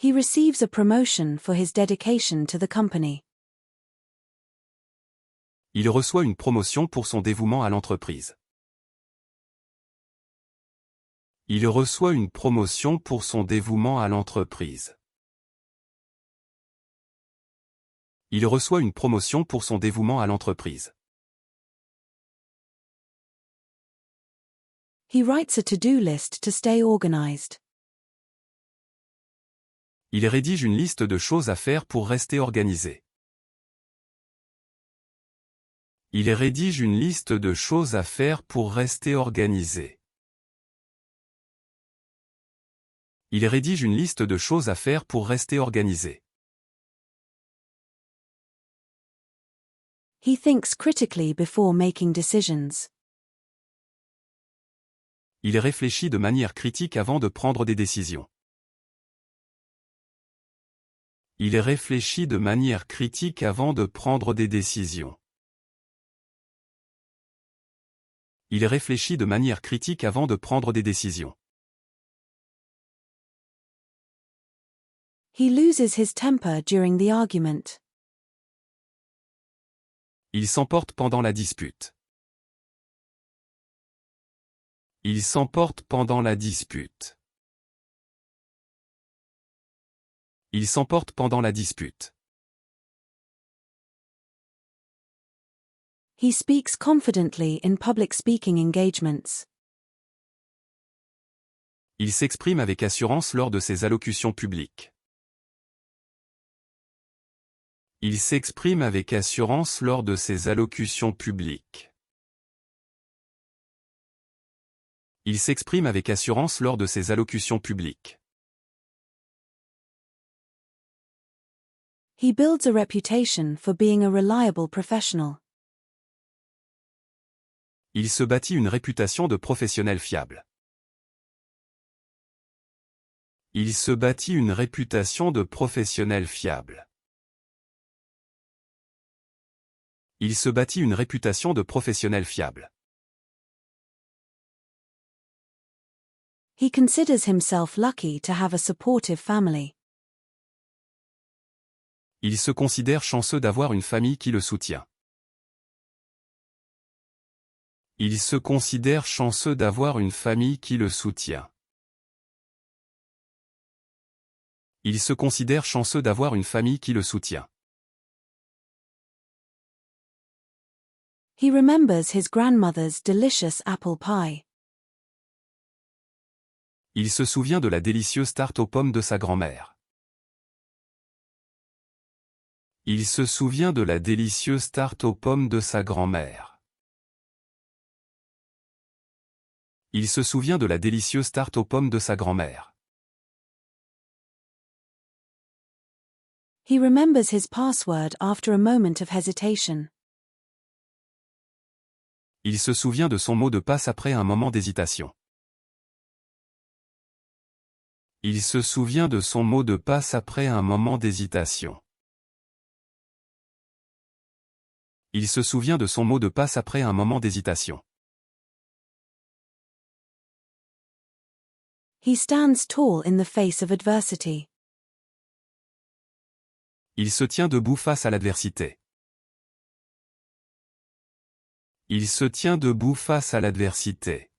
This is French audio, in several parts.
He receives a promotion for his dedication to the company. Il reçoit une promotion pour son dévouement à l'entreprise. Il reçoit une promotion pour son dévouement à l'entreprise. Il reçoit une promotion pour son dévouement à l'entreprise. He writes a to-do list to stay organized. Il rédige une liste de choses à faire pour rester organisé. Il rédige une liste de choses à faire pour rester organisé. Il rédige une liste de choses à faire pour rester organisé. He thinks critically before making decisions. Il réfléchit de manière critique avant de prendre des décisions. Il réfléchit de manière critique avant de prendre des décisions. Il réfléchit de manière critique avant de prendre des décisions. He loses his temper during the argument. Il s'emporte pendant la dispute. Il s'emporte pendant la dispute. Il s'emporte pendant la dispute. He speaks confidently in public speaking engagements. Il s'exprime avec assurance lors de ses allocutions publiques. Il s'exprime avec assurance lors de ses allocutions publiques. Il s'exprime avec assurance lors de ses allocutions publiques. He builds a reputation for being a reliable professional. Il se bâtit une réputation de professionnel fiable. Il se bâtit une réputation de professionnel fiable. Il se bâtit une réputation de professionnel fiable. He considers himself lucky to have a supportive family. Il se considère chanceux d'avoir une famille qui le soutient. Il se considère chanceux d'avoir une famille qui le soutient. Il se considère chanceux d'avoir une famille qui le soutient. He remembers his grandmother's delicious apple pie. Il se souvient de la délicieuse tarte aux pommes de sa grand-mère. Il se souvient de la délicieuse tarte aux pommes de sa grand-mère. Il se souvient de la délicieuse tarte aux pommes de sa grand-mère. He remembers his password after a moment of hesitation. Il se souvient de son mot de passe après un moment d'hésitation. Il se souvient de son mot de passe après un moment d'hésitation. Il se souvient de son mot de passe après un moment d'hésitation. He stands tall in the face of adversity. Il se tient debout face à l'adversité. Il se tient debout face à l'adversité.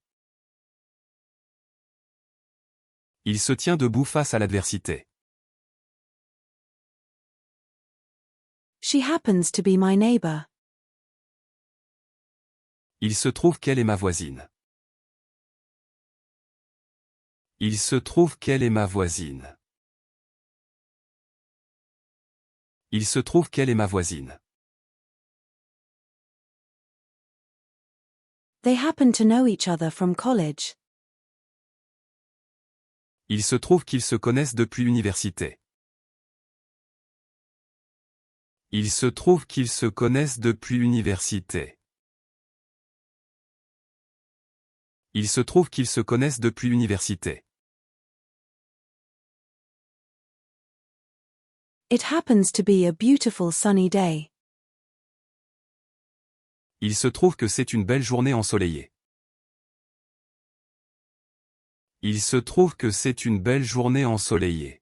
Il se tient debout face à l'adversité. She happens to be my neighbor. Il se trouve qu'elle est ma voisine. Il se trouve qu'elle est ma voisine. Il se trouve qu'elle est ma voisine. They happen to know each other from college. Il se trouve qu'ils se connaissent depuis l'université. Il se trouve qu'ils se connaissent depuis l'université. Il se trouve qu'ils se connaissent depuis l'université. It happens to be a beautiful sunny day. Il se trouve que c'est une belle journée ensoleillée. Il se trouve que c'est une belle journée ensoleillée.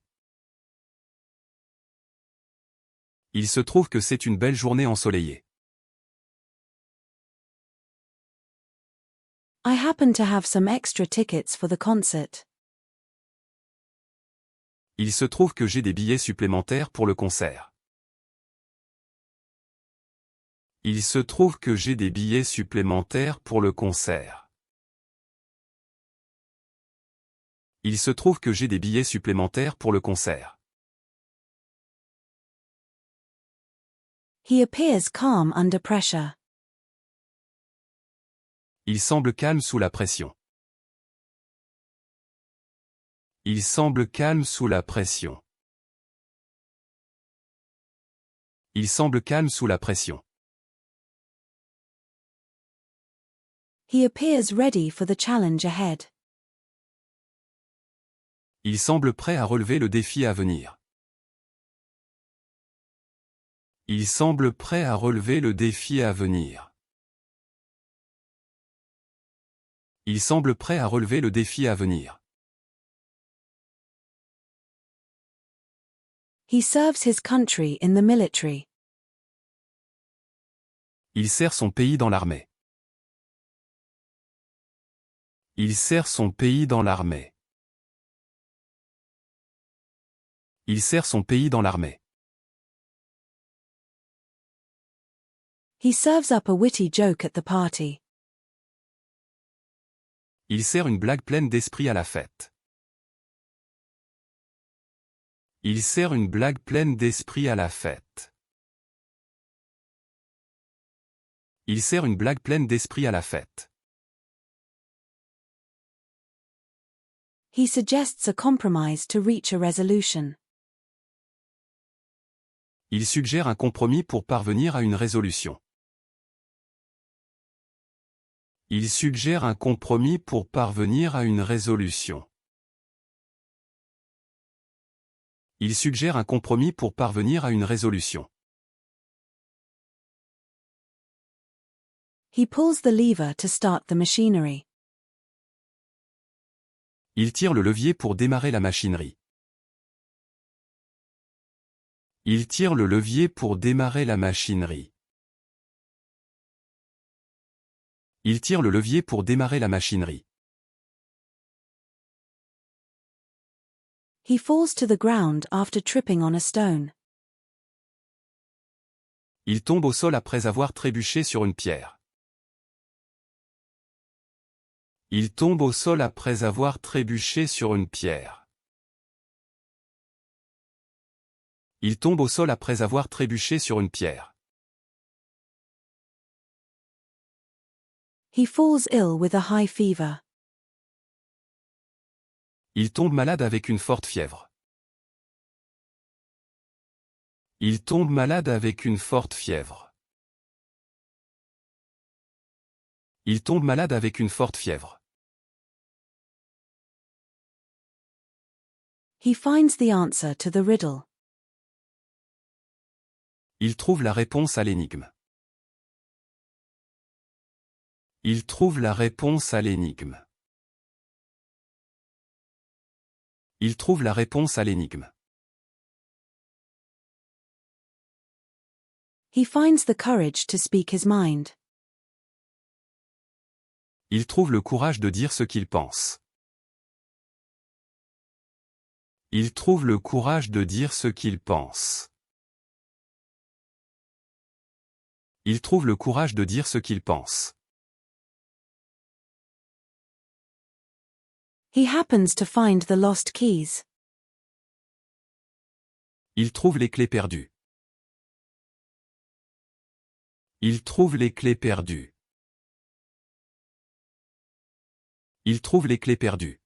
Il se trouve que c'est une belle journée ensoleillée. I happen to have some extra tickets for the concert. Il se trouve que j'ai des billets supplémentaires pour le concert. Il se trouve que j'ai des billets supplémentaires pour le concert. Il se trouve que j'ai des billets supplémentaires pour le concert. He appears calm under pressure. Il semble calme sous la pression. Il semble calme sous la pression. Il semble calme sous la pression. He appears ready for the challenge ahead. Il semble prêt à relever le défi à venir. Il semble prêt à relever le défi à venir. Il semble prêt à relever le défi à venir. He serves his country in the military. Il sert son pays dans l'armée. Il sert son pays dans l'armée. Il sert son pays dans l'armée. He serves up a witty joke at the party. Il sert une blague pleine d'esprit à la fête. Il sert une blague pleine d'esprit à la fête. Il sert une blague pleine d'esprit à la fête. He suggests a compromise to reach a resolution. Il suggère un compromis pour parvenir à une résolution. Il suggère un compromis pour parvenir à une résolution. Il suggère un compromis pour parvenir à une résolution. He pulls the lever to start the machinery. Il tire le levier pour démarrer la machinerie. Il tire le levier pour démarrer la machinerie. Il tire le levier pour démarrer la machinerie. He falls to the ground after tripping on a stone. Il tombe au sol après avoir trébuché sur une pierre. Il tombe au sol après avoir trébuché sur une pierre. Il tombe au sol après avoir trébuché sur une pierre. He falls ill with a high fever. Il tombe malade avec une forte fièvre. Il tombe malade avec une forte fièvre. Il tombe malade avec une forte fièvre. He finds the answer to the riddle. Il trouve la réponse à l'énigme. Il trouve la réponse à l'énigme. Il trouve la réponse à l'énigme. He finds the courage to speak his mind. Il trouve le courage de dire ce qu'il pense. Il trouve le courage de dire ce qu'il pense. Il trouve le courage de dire ce qu'il pense. He happens to find the lost keys. Il trouve les clés perdues. Il trouve les clés perdues. Il trouve les clés perdues.